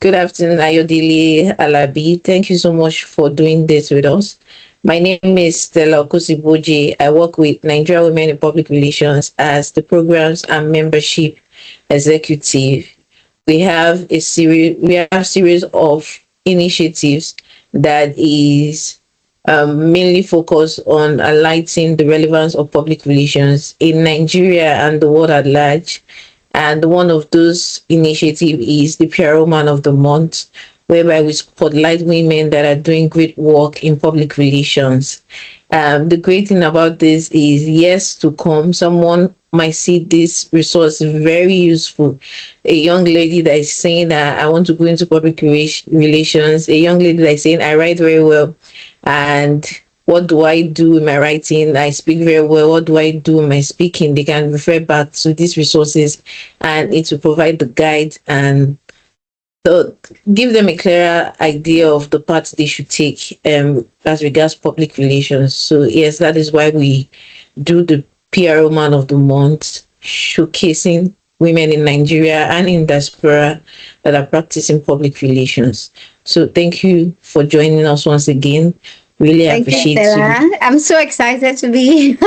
Good afternoon, Ayodele Alabi. Thank you so much for doing this with us. My name is Stella Okusiboji. I work with Nigerian Women in Public Relations as the Programs and Membership Executive. We have series of initiatives that is mainly focused on highlighting the relevance of public relations in Nigeria and the world at large. And one of those initiatives is the PR Woman of the Month, whereby we spotlight women that are doing great work in public relations. The great thing about this is, yes, to come, someone might see this resource very useful. A young lady that is saying that I want to go into public relations, a young lady that is saying I write very well, and what do I do in my writing? I speak very well. What do I do in my speaking? They can refer back to these resources, and it will provide the guide and so give them a clearer idea of the path they should take as regards public relations. So yes, that is why we do the PR Woman of the Month, showcasing women in Nigeria and in diaspora that are practicing public relations. So thank you for joining us once again. Really Thank you, appreciate Stella. you. I'm so excited to be.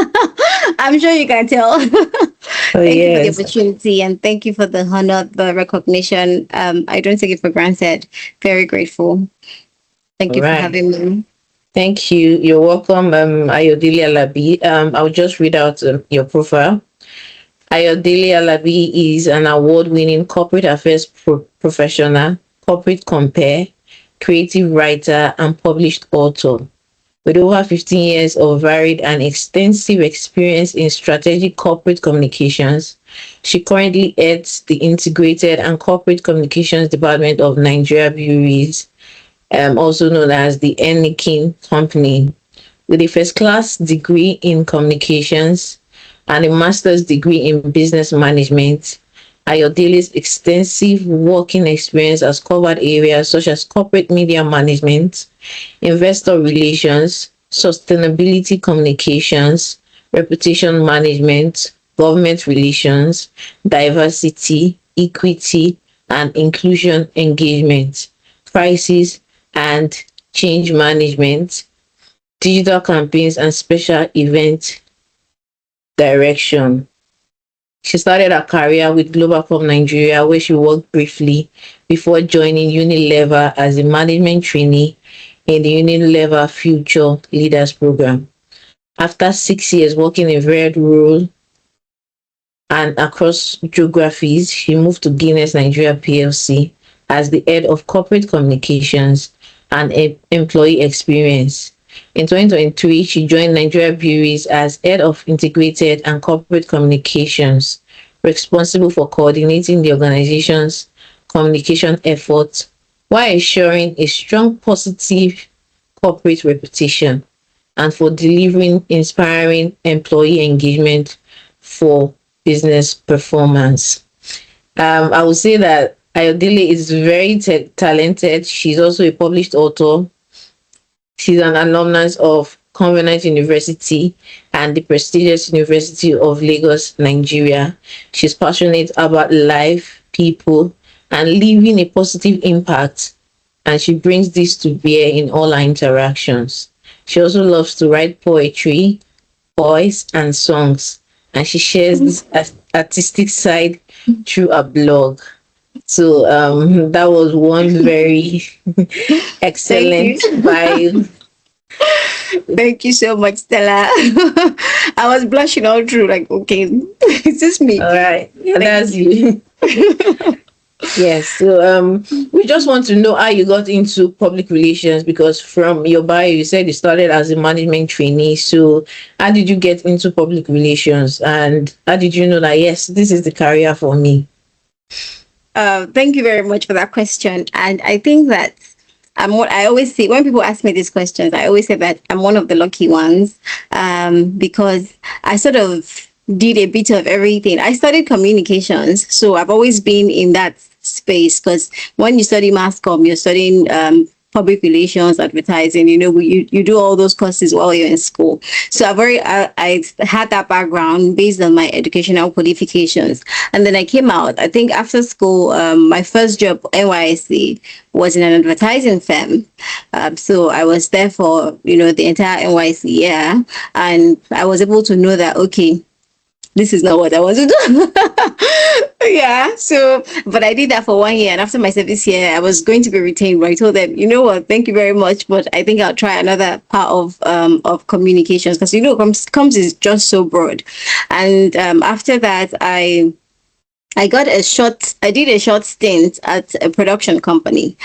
I'm sure you can tell. Oh Thank you for the yes. opportunity and thank you for the honor, the recognition. I don't take it for granted. Very grateful. Thank All you for right. having me. Thank you. You're welcome, Ayodele Alabi. I'll just read out your profile. Ayodele Alabi is an award-winning corporate affairs professional, corporate compere, creative writer, and published author. With over 15 years of varied and extensive experience in strategic corporate communications, she currently heads the Integrated and Corporate Communications Department of Nigerian Breweries, also known as the Heineken Company. With a first-class degree in communications and a master's degree in business management, Ayodele's extensive working experience has covered areas such as corporate media management, investor relations, sustainability communications, reputation management, government relations, diversity, equity, and inclusion engagement, crisis and change management, digital campaigns, and special event direction. She started her career with Globalcom Nigeria, where she worked briefly before joining Unilever as a management trainee in the Unilever Future Leaders Program. After 6 years working in varied roles and across geographies, she moved to Guinness Nigeria PLC as the head of corporate communications and employee experience. In 2023, she joined Nigerian Breweries as head of integrated and corporate communications, responsible for coordinating the organization's communication efforts while ensuring a strong positive corporate reputation and for delivering inspiring employee engagement for business performance. I would say that Ayodele is very talented. She's also a published author. She's an alumnus of Covenant University and the prestigious University of Lagos, Nigeria. She's passionate about life, people, and leaving a positive impact, and she brings this to bear in all her interactions. She also loves to write poetry, voice, and songs, and she shares this artistic side through a blog. So that was one very Thank excellent you. vibe. Thank you so much, Stella. I was blushing all through, like, okay, is this me? All right, yeah, Thank that's you. Yes. So we just want to know how you got into public relations, because from your bio you said you started as a management trainee. So how did you get into public relations, and how did you know that yes, this is the career for me? Thank you very much for that question. And I think that what I always say when people ask me these questions, I always say that I'm one of the lucky ones, because I sort of did a bit of everything. I studied communications, so I've always been in that space, because when you study mass comm, you're studying public relations, advertising. You do all those courses while you're in school. So I had that background based on my educational qualifications. And then I came out. I think after school, my first job, NYC, was in an advertising firm. So I was there for, the entire NYC year. And I was able to know that, okay, this is not what I want to do. Yeah. So, but I did that for 1 year. And after my service year, I was going to be retained. But I told them, you know what, thank you very much. But I think I'll try another part of communications because, comms is just so broad. And after that, I did a short stint at a production company.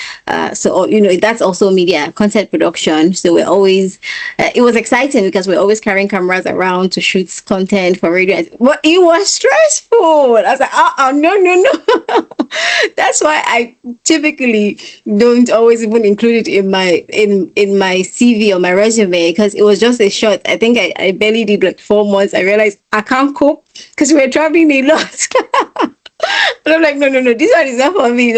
So, that's also media, content production. So it was exciting because we're always carrying cameras around to shoot content for radio. But it was stressful. I was like, no. That's why I typically don't always even include it in my CV or my resume because it was just a short. I think I barely did like 4 months. I realized I can't cope because we were traveling a lot. And I'm like, no, this one is not for me.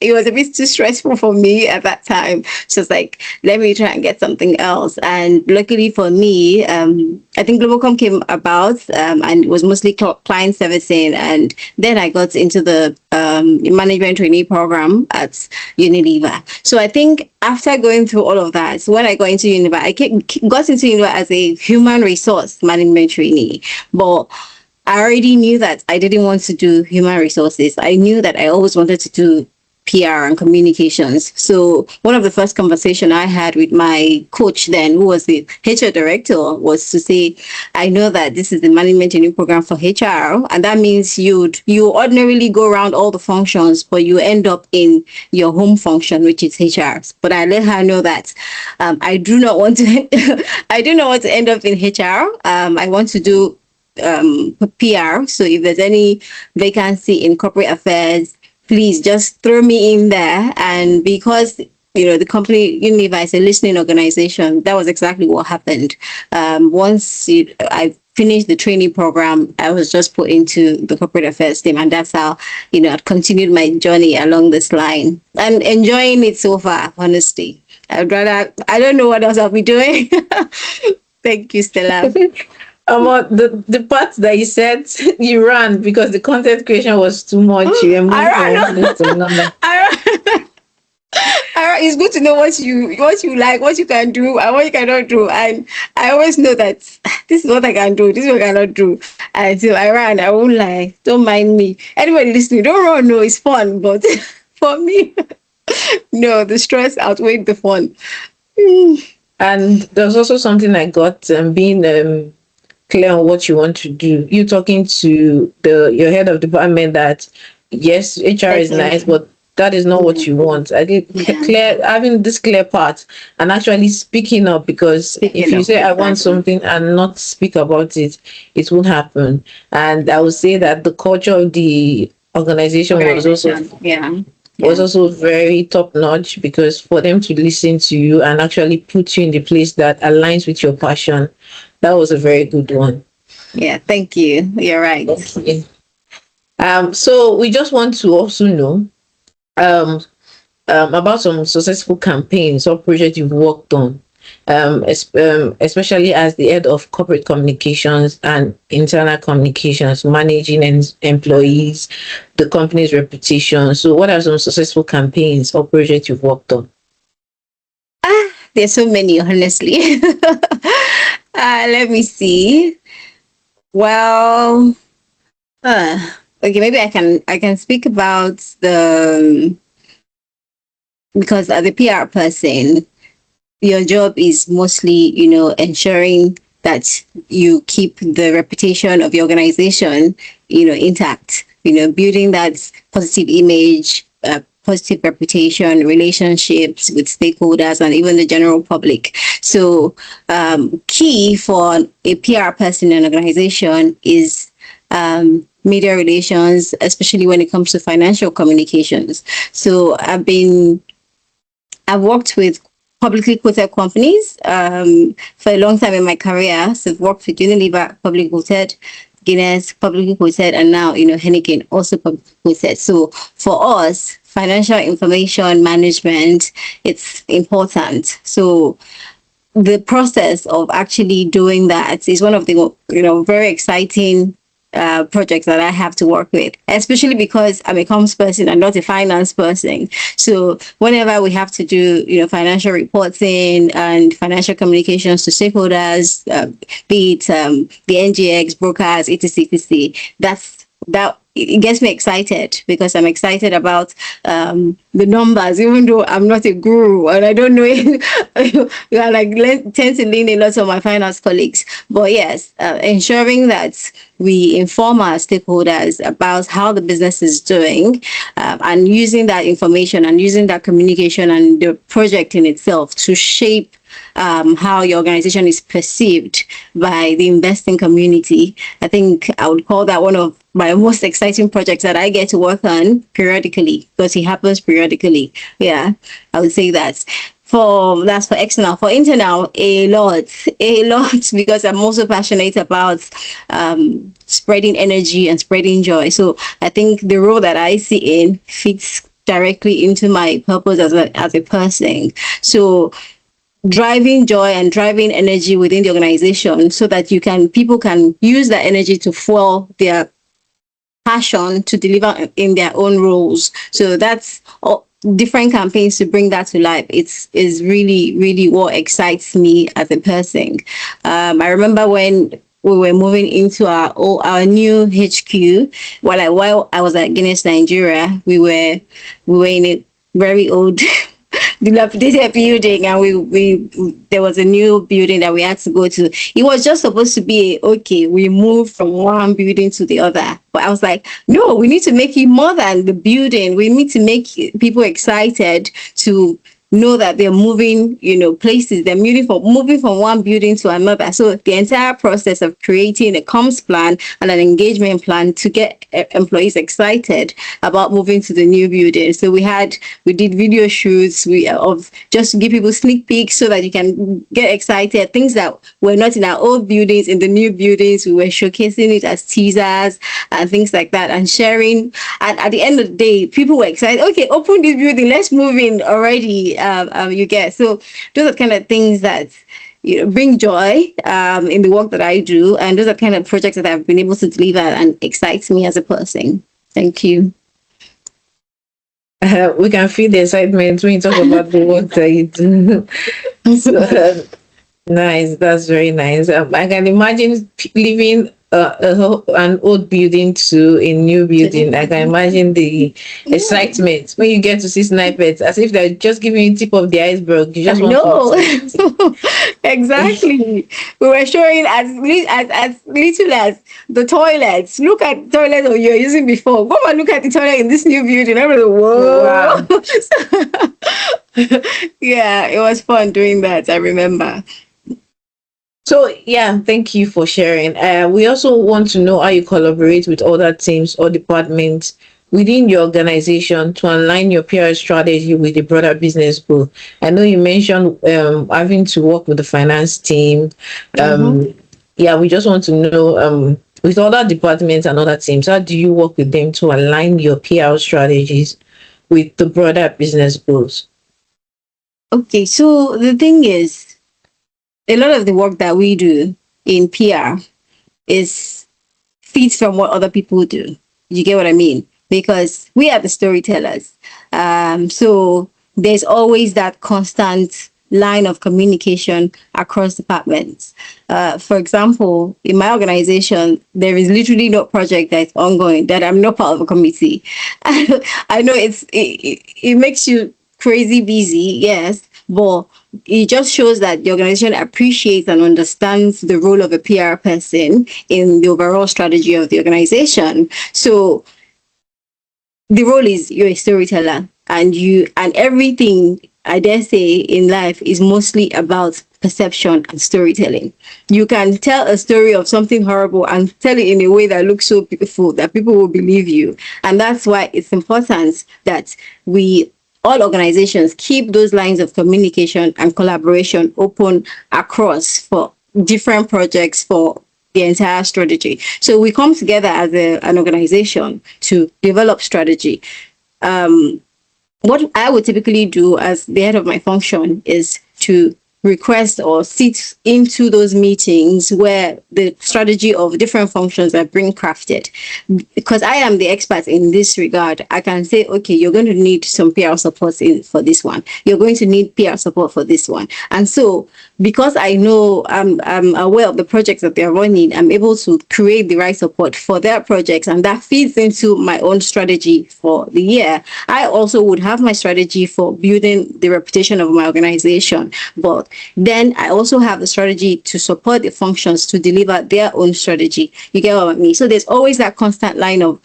It was a bit too stressful for me at that time. So it's like, let me try and get something else. And luckily for me, I think Globalcom came about and it was mostly client servicing. And then I got into the management trainee program at Unilever. So I think after going through all of that, when I got into Unilever, I got into Unilever as a human resource management trainee. But I already knew that I didn't want to do human resources. I knew that I always wanted to do PR and communications. So one of the first conversation I had with my coach then, who was the HR director, was to say, I know that this is the management training program for HR, and that means you ordinarily go around all the functions, but you end up in your home function, which is HR. But I let her know that I do not want to end up in HR. I want to do PR. So if there's any vacancy in corporate affairs, please just throw me in there. And because the company Unilever is a listening organization, that was exactly what happened. Once I finished the training program, I was just put into the corporate affairs team, and that's how I've continued my journey along this line and enjoying it so far. Honestly, I don't know what else I'll be doing. Thank you, Stella. About the part that you said you ran because the content creation was too much. You moved from another. It's good to know what you like, what you can do, and what you cannot do. And I always know that this is what I can do, this is what I cannot do. And so I ran. I won't lie. Don't mind me. Anybody listening, don't run. No, it's fun. But for me, no, the stress outweighed the fun. And there's also something I got being clear on what you want to do. You talking to your head of department that yes, HR is nice, but that is not what you want. I think having this clear part and actually speaking up, because if you say I want something and not speak about it, it won't happen. And I would say that the culture of the organization was also very top notch, because for them to listen to you and actually put you in the place that aligns with your passion, that was a very good one. Yeah, thank you. You're right. Okay. So we just want to also know about some successful campaigns or projects you've worked on, especially as the head of corporate communications and internal communications, managing employees, the company's reputation. So what are some successful campaigns or projects you've worked on? There's so many, honestly. Let me see. Well, okay, maybe I can speak about because as a PR person, your job is mostly, ensuring that you keep the reputation of your organization, intact, building that positive image, positive reputation, relationships with stakeholders and even the general public. So key for a PR person in an organization is media relations, especially when it comes to financial communications. So I've worked with publicly quoted companies for a long time in my career. So I've worked with Unilever, publicly quoted, Guinness publicly quoted, and now Heineken also publicly quoted. So for us, financial information management, it's important. So the process of actually doing that is one of the very exciting projects that I have to work with, especially because I'm a comms person and not a finance person. So whenever we have to do financial reporting and financial communications to stakeholders, be it the NGX brokers, etc., that it gets me excited because I'm excited about the numbers, even though I'm not a guru and I don't know it. I tend to lean a lot on my finance colleagues. But yes, ensuring that we inform our stakeholders about how the business is doing, and using that information and using that communication and the project in itself to shape how your organization is perceived by the investing community. I think I would call that one of my most exciting projects that I get to work on periodically, because it happens periodically. Yeah, I would say that. That's for external. For internal, a lot, because I'm also passionate about spreading energy and spreading joy. So I think the role that I see in fits directly into my purpose as a person. So driving joy and driving energy within the organization so that people can use that energy to fuel their passion to deliver in their own roles. So that's all, different campaigns to bring that to life. It's is really, really what excites me as a person. I remember when we were moving into our new HQ. While I was at Guinness Nigeria, we were in a very old dilapidated building, and we there was a new building that we had to go to. It was just supposed to be okay, we moved from one building to the other, but I was like, no, we need to make it more than the building. We need to make people excited to know that they're moving, places. They're moving from one building to another. So the entire process of creating a comms plan and an engagement plan to get employees excited about moving to the new building. So we did video shoots of just to give people sneak peeks so that you can get excited. Things that were not in our old buildings, in the new buildings, we were showcasing it as teasers and things like that, and sharing. And at the end of the day, people were excited. Okay, open this building, let's move in already. You get, so those are kind of things that bring joy in the work that I do, and those are kind of projects that I've been able to deliver and excites me as a person. Thank you. We can feel the excitement when you talk about the work that you do. So, nice, that's very nice. I can imagine living an old building to a new building. I can imagine the excitement when you get to see snipers, as if they're just giving you tip of the iceberg. You just want to exactly. We were showing as little as the toilets. Look at the toilet you're using before. Go and look at the toilet in this new building. I was like, whoa. Wow. Yeah, it was fun doing that. I remember. So yeah, thank you for sharing. We also want to know how you collaborate with other teams or departments within your organization to align your PR strategy with the broader business goal. I know you mentioned having to work with the finance team. Yeah, we just want to know with other departments and other teams, how do you work with them to align your PR strategies with the broader business goals? Okay, so the thing is, a lot of the work that we do in PR is feeds from what other people do. You get what I mean? Because we are the storytellers. So there's always that constant line of communication across departments. For example, in my organization, there is literally no project that's ongoing that I'm not part of a committee. I know it makes you crazy busy, yes, but it just shows that the organization appreciates and understands the role of a PR person in the overall strategy of the organization. So the role is you're a storyteller, and everything, I dare say, in life is mostly about perception and storytelling. You can tell a story of something horrible and tell it in a way that looks so beautiful that people will believe you. And that's why it's important that all organizations keep those lines of communication and collaboration open across for different projects, for the entire strategy. So we come together as an organization to develop strategy. What I would typically do as the head of my function is to request or sit into those meetings where the strategy of different functions are being crafted. Because I am the expert in this regard, I can say, okay, you're going to need some PR support for this one. You're going to need PR support for this one. And so, because I know I'm aware of the projects that they're running, I'm able to create the right support for their projects, and that feeds into my own strategy for the year. I also would have my strategy for building the reputation of my organization, but then I also have the strategy to support the functions to deliver their own strategy. You get what I mean? So there's always that constant line of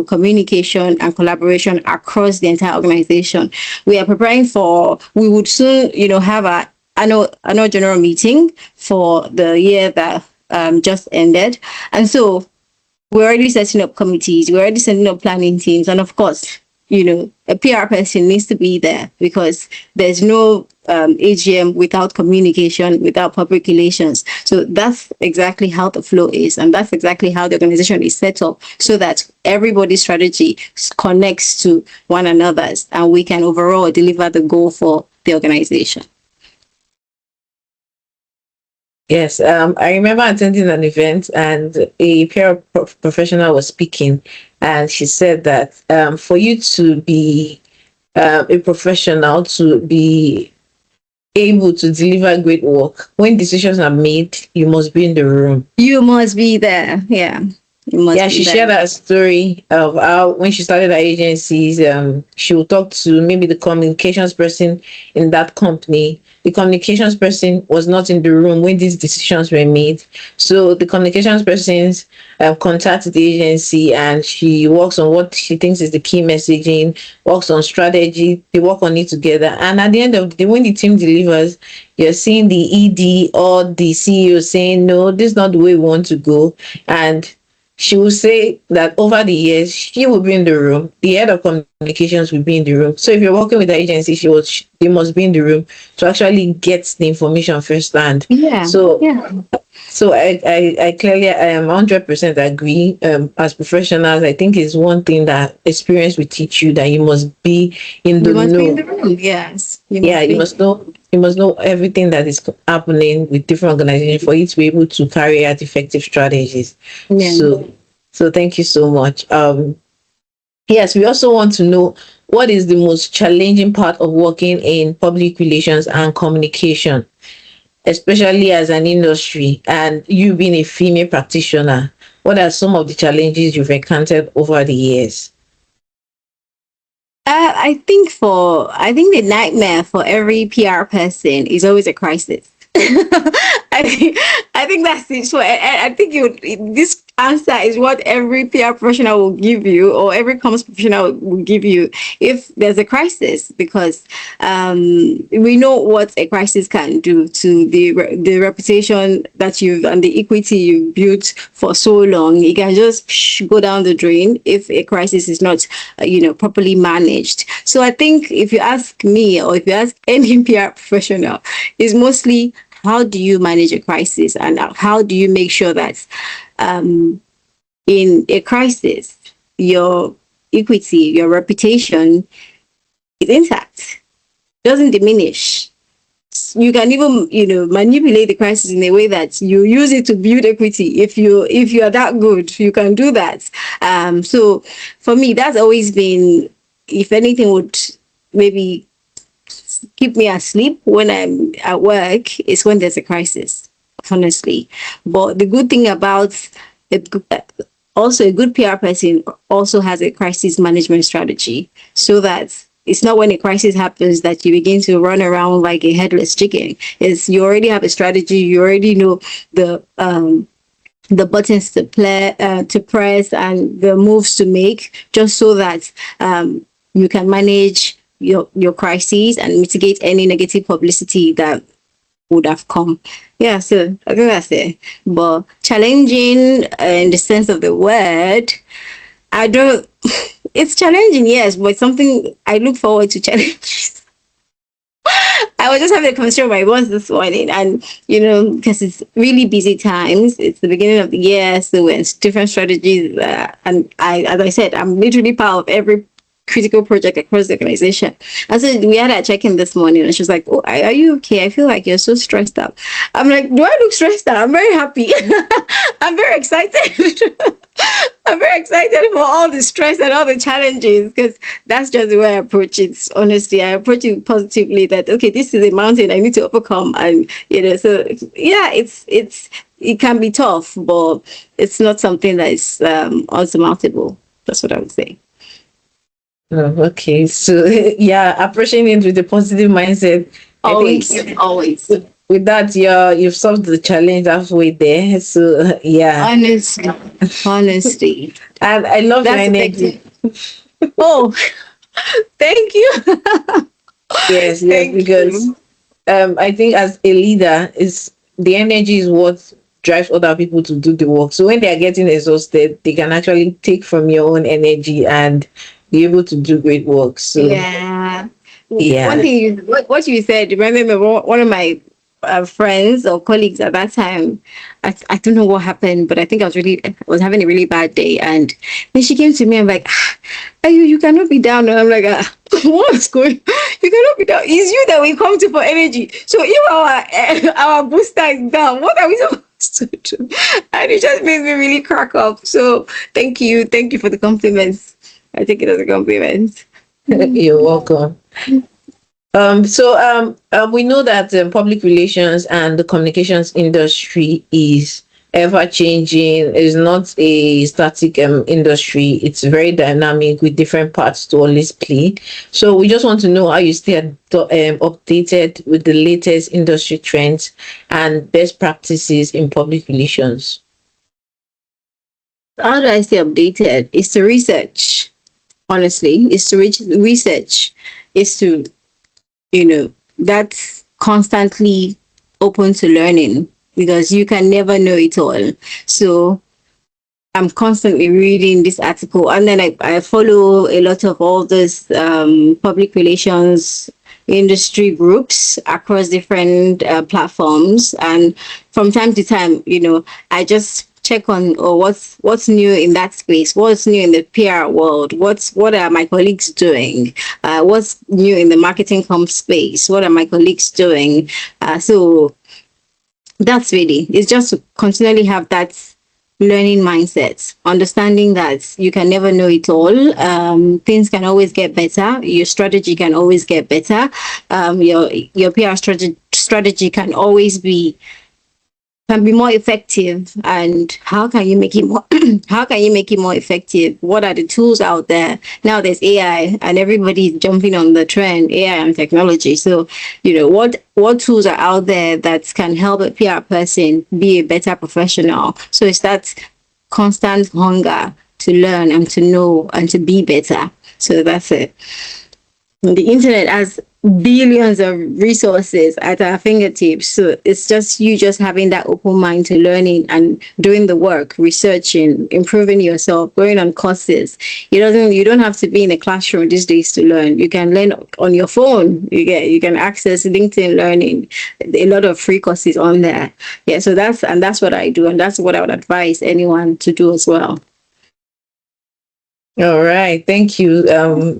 communication and collaboration across the entire organization. We are preparing for, we would soon, have a annual general meeting for the year that just ended. And so we're already setting up committees, we're already setting up planning teams, and of course, a PR person needs to be there, because there's no AGM without communication, without public relations. So that's exactly how the flow is, and that's exactly how the organization is set up, so that everybody's strategy connects to one another's, and we can overall deliver the goal for the organization. Yes, I remember attending an event and a professional was speaking, and she said that for you to be a professional, to be able to deliver great work, when decisions are made, you must be in the room. You must be there. Yeah. Yeah, she shared a story of how when she started her agencies, she would talk to maybe the communications person in that company. The communications person was not in the room when these decisions were made. So the communications persons contact the agency, and she works on what she thinks is the key messaging, works on strategy, they work on it together. And at the end of the day, when the team delivers, you're seeing the ED or the CEO saying, no, this is not the way we want to go. And she will say that over the years, she will be in the room. The head of communications will be in the room. So if you're working with the agency, they must be in the room to actually get the information firsthand. Yeah. So I clearly, I am 100% agree. As professionals, I think it's one thing that experience will teach you, that you must be in the know. Be in the room. Yes. You must know. You must know everything that is happening with different organizations for you to be able to carry out effective strategies. Yeah. So thank you so much. Yes, we also want to know, what is the most challenging part of working in public relations and communication, especially as an industry, and you being a female practitioner? What are some of the challenges you've encountered over the years? I think the nightmare for every PR person is always a crisis. I think that's it. So I think this answer is what every PR professional will give you, or every commerce professional will give you, if there's a crisis, because we know what a crisis can do to the reputation that you've and the equity you've built for so long. It can just go down the drain if a crisis is not properly managed. So I think if you ask me, or if you ask any PR professional, it's mostly, how do you manage a crisis, and how do you make sure that in a crisis your equity, your reputation is intact, doesn't diminish. You can even manipulate the crisis in a way that you use it to build equity. If you are that good, you can do that. So for me, that's always been, if anything would maybe keep me asleep when I'm at work, is when there's a crisis, honestly. But the good thing about it, also a good PR person also has a crisis management strategy, so that it's not when a crisis happens that you begin to run around like a headless chicken. It's, you already have a strategy, you already know the buttons to press and the moves to make, just so that you can manage your crises and mitigate any negative publicity that would have come. Yeah, so I think that's it. But challenging in the sense of the word, I don't. It's challenging, yes, but something I look forward to challenges. I I was just having a conversation with my boss this morning, and because it's really busy times, it's the beginning of the year, so it's different strategies. And as I said, I'm literally part of every critical project across the organization. And so we had a check-in this morning, and she was like, "Oh, are you okay? I feel like you're so stressed out." I'm like, "Do I look stressed out? I'm very happy. I'm very excited." I'm very excited for all the stress and all the challenges, because that's just the way I approach it. Honestly, I approach it positively, that okay, this is a mountain I need to overcome, and so yeah, it can be tough, but it's not something that is unsurmountable. That's what I would say. Oh, okay. So yeah, approaching it with a positive mindset. I think Always. with that, you've solved the challenge halfway there. So yeah, Honestly, and I love your that's the big energy. thing. Oh, thank you. Yes, yes, Thank because you. I think as a leader, is the energy is what drives other people to do the work. So when they are getting exhausted, they can actually take from your own energy and be able to do great work. So Yeah. One yeah. thing what you said reminded me of one of my friends or colleagues at that time. I don't know what happened, but I think I was having a really bad day, and then she came to me and like, you cannot be down. And I'm like, what's going? You cannot be down. It's you that we come to for energy. So if our booster is down, what are we supposed to do? And it just made me really crack up. So thank you for the compliments. I take it as a compliment. You're welcome. We know that public relations and the communications industry is ever changing. It's not a static industry. It's very dynamic with different parts to always play. So we just want to know how you stay updated with the latest industry trends and best practices in public relations. How do I stay updated? Is to research. Honestly, is to research. Is to that's constantly open to learning, because you can never know it all. So I'm constantly reading this article, and then I follow a lot of all those public relations industry groups across different platforms, and from time to time, I just check on, oh, what's new in that space, what's new in the PR world, what are my colleagues doing, what's new in the marketing comp space, what are my colleagues doing. So that's really, it's just to continually have that learning mindset, understanding that you can never know it all. Things can always get better. Your strategy can always get better. Your PR strategy can be more effective. And how can you make it more how can you make it more effective? What are the tools out there now? There's AI, and everybody's jumping on the trend, AI and technology. So what tools are out there that can help a PR person be a better professional? So it's that constant hunger to learn and to know and to be better. So that's it. The internet has billions of resources at our fingertips. So it's just having that open mind to learning and doing the work, researching, improving yourself, going on courses. You don't have to be in a classroom these days to learn. You can learn on your phone. You can access LinkedIn Learning, a lot of free courses on there. Yeah, so that's what I do, and that's what I would advise anyone to do as well. All right, thank you.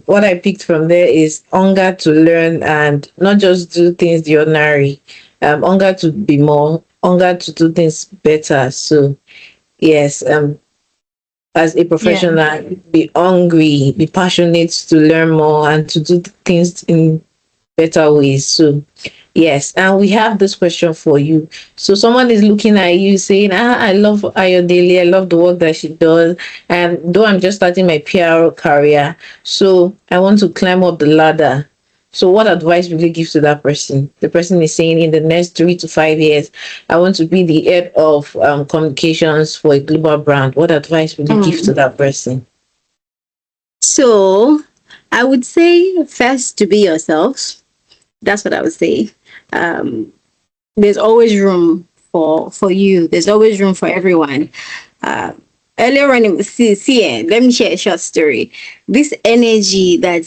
What I picked from there is hunger to learn and not just do things the ordinary. Hunger to be more, hunger to do things better. So yes, as a Yeah. professional, be hungry, be passionate to learn more and to do things in better ways. So yes, and we have this question for you. So someone is looking at you saying, I love Ayodele, I love the work that she does. And though I'm just starting my PR career, so I want to climb up the ladder. So what advice will you give to that person? The person is saying in the next 3 to 5 years, I want to be the head of communications for a global brand. What advice will you give to Mm. that person? So I would say first to be yourself. That's what I would say. Um, there's always room for you. There's always room for everyone. Uh, Earlier on, let me share a short story. This energy that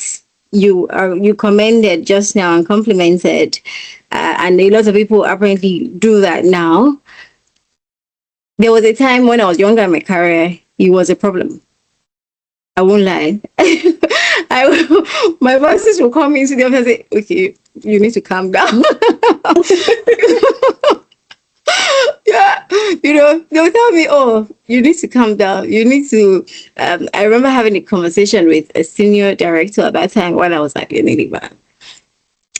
you commended just now and complimented, and a lot of people apparently do that now. There was a time when I was younger in my career, it was a problem. I won't lie. My bosses will come into the office and say, "Okay, you need to calm down." Yeah, they'll tell me, "Oh, you need to calm down. You need to." I remember having a conversation with a senior director at that time when I was at Unilever.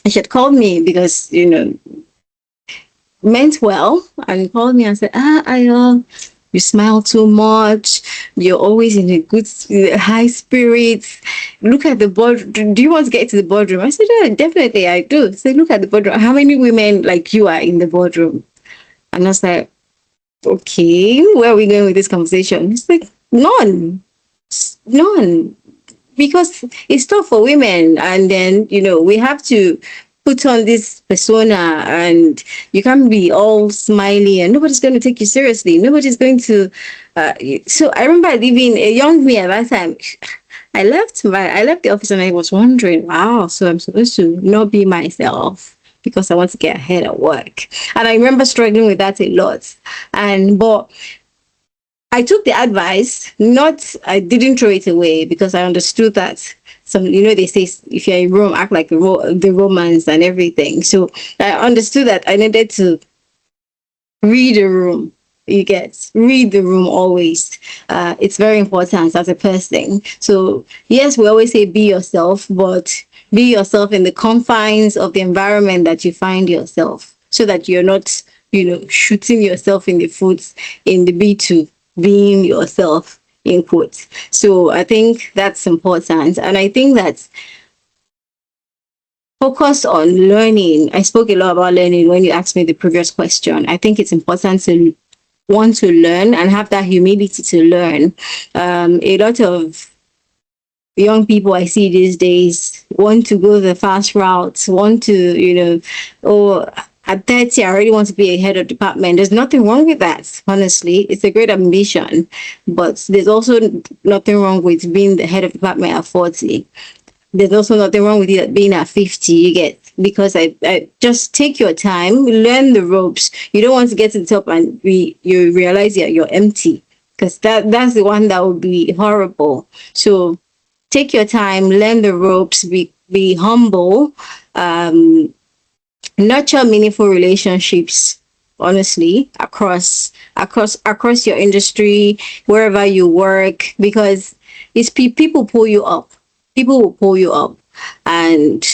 She had called me because meant well, and he called me and said, I you smile too much. You're always in a good, high spirits. Look at the board. Do you want to get to the boardroom? I said, yeah, definitely, I do. So look at the boardroom. How many women like you are in the boardroom? And I was like, okay, where are we going with this conversation? It's like, none. None, because it's tough for women, and then we have to put on this persona, and you can't be all smiley, and nobody's going to take you seriously, nobody's going to so I remember leaving a young me at that time. I left the office and I was wondering, wow, so I'm supposed to not be myself because I want to get ahead at work. And I remember struggling with that a lot. And but I took the advice, not, I didn't throw it away because I understood that they say if you're in Rome, act like the Romans and everything. So I understood that I needed to read the room. Read the room always. It's very important as a person. So yes, we always say be yourself, but be yourself in the confines of the environment that you find yourself, so that you're not, shooting yourself in the foot in the B2, being yourself in quotes. So I think that's important. And I think that focus on learning. I spoke a lot about learning when you asked me the previous question. I think it's important to want to learn and have that humility to learn. A lot of young people I see these days want to go the fast route, want to, at 30, I already want to be a head of department. There's nothing wrong with that, honestly. It's a great ambition. But there's also nothing wrong with being the head of department at 40. There's also nothing wrong with it being at 50, you get, because I just take your time, learn the ropes. You don't want to get to the top and you realize you're empty, because that's the one that would be horrible. So take your time, learn the ropes, be humble, nurture meaningful relationships, honestly, across your industry, wherever you work, because it's people pull you up. People will pull you up, and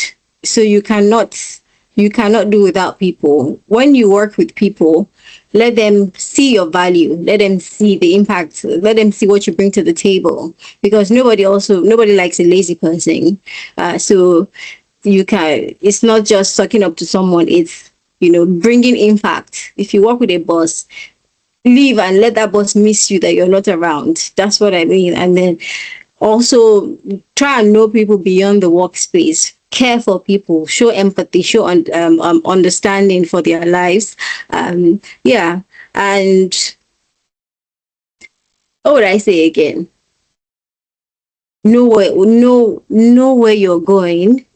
so you cannot do without people. When you work with people, let them see your value, let them see the impact, let them see what you bring to the table, because nobody likes a lazy person. So it's not just sucking up to someone, it's bringing impact. If you work with a boss, leave and let that boss miss you that you're not around. That's what I mean. And then also try and know people beyond the workspace, care for people, show empathy, show understanding for their lives. Yeah. And what would I say again? Know where you're going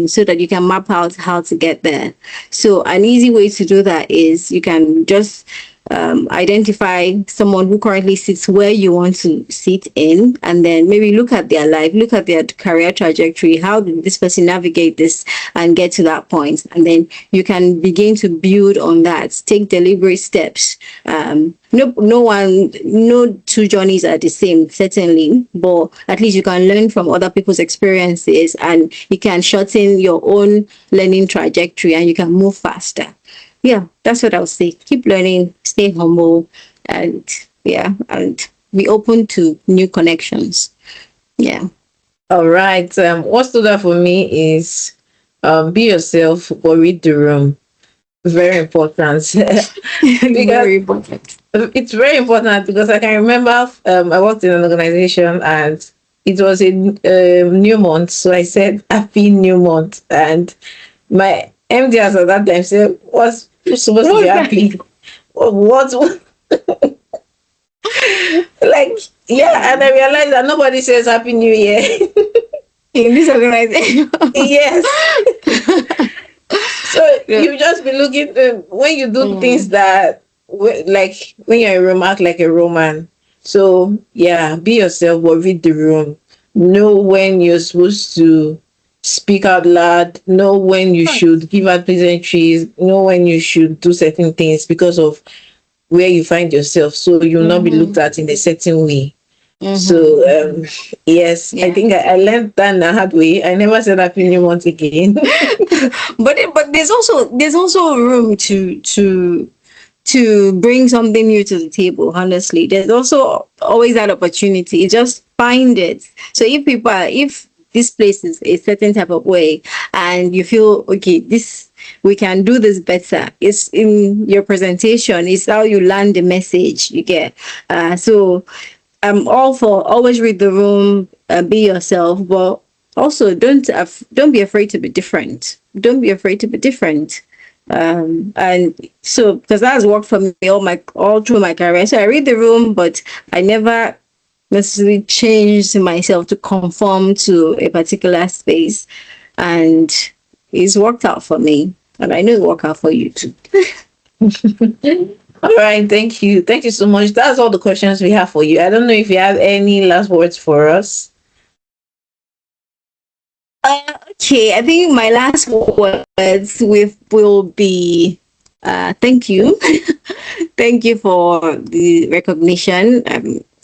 so that you can map out how to get there. So an easy way to do that is you can just identify someone who currently sits where you want to sit in, and then maybe look at their life, look at their career trajectory. How did this person navigate this and get to that point? And then you can begin to build on that, take deliberate steps. No two journeys are the same, certainly, but at least you can learn from other people's experiences, and you can shorten your own learning trajectory, and you can move faster. Yeah, that's what I would say. Keep learning, stay humble, and yeah, and be open to new connections. Yeah. All right. What stood out for me is be yourself or read the room. Very important. Because Very important. it's very important, because I can remember I worked in an organization and it was a new month. So I said, Happy New Month. And my MD at that time said, What's supposed to be happy? What? Like, yeah. And I realized that nobody says Happy New Year. in this organization. Yes. So Yeah. you just be looking when you do things Mm. that like when you're a remark like a Roman. So yeah, be yourself, but read the room. Know when you're supposed to speak out loud. Know when you should give out pleasantries. Know when you should do certain things because of where you find yourself. So you'll not be looked Mm-hmm. at in a certain way. So Mm-hmm. yes, I Yeah. think I learned that in a hard way. I never said that feeling once again. But there's also room to bring something new to the table. Honestly, there's also always that opportunity. You just find it. So if this place is a certain type of way and you feel okay, this we can do this better, it's in your presentation, it's how you land the message you get. So I'm all for always read the room, be yourself, but also don't be afraid to be different. Don't be afraid to be different. And so because that has worked for me all through my career. So I read the room, but I never necessarily changed myself to conform to a particular space, and it's worked out for me, and I know it worked out for you too. All right, thank you. Thank you so much. That's all the questions we have for you. I don't know if you have any last words for us. Okay, I think my last words will be thank you. Thank you for the recognition.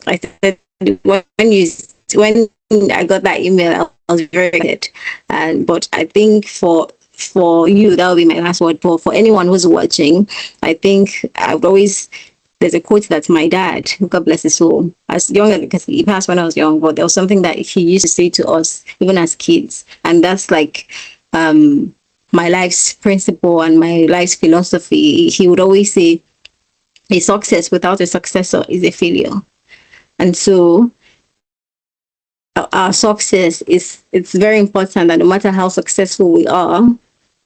I said when I got that email, I was very excited. And but I think for you, that will be my last word. For anyone who's watching, I think I've always there's a quote that my dad, God bless his soul, as young because he passed when I was young, but there was something that he used to say to us even as kids, and that's like my life's principle and my life's philosophy. He would always say, a success without a successor is a failure. And so our success is it's very important that no matter how successful we are,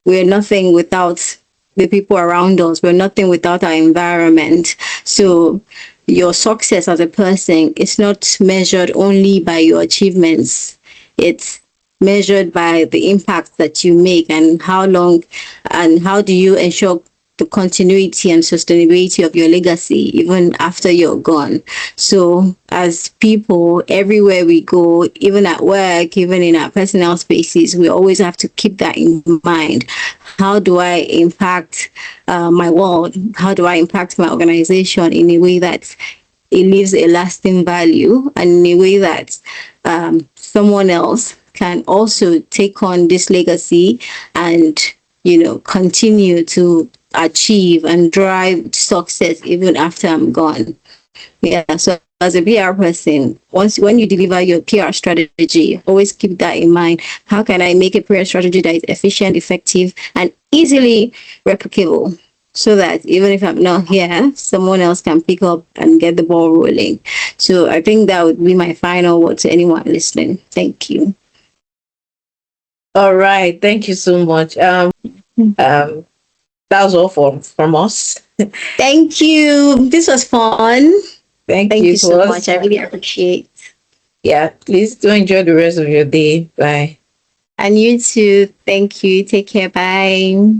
we're nothing without the people around us. We're nothing without our environment. So your success as a person is not measured only by your achievements. It's measured by the impact that you make and how long and how do you ensure the continuity and sustainability of your legacy even after you're gone. So as people, everywhere we go, even at work, even in our personal spaces, we always have to keep that in mind. How do I impact my world? How do I impact my organization in a way that it leaves a lasting value, and in a way that someone else can also take on this legacy and continue to achieve and drive success even after I'm gone. Yeah, so as a PR person, when you deliver your PR strategy, always keep that in mind. How can I make a PR strategy that is efficient, effective, and easily replicable? So that even if I'm not here, someone else can pick up and get the ball rolling. So I think that would be my final word to anyone listening. Thank you. All right, thank you so much. Um, that was all from us. Thank you. This was fun. Thank Thank you. you It so much. was I really appreciate. yeah. Please do enjoy the rest of your day. Bye. And you too. Thank you. Take care. Bye.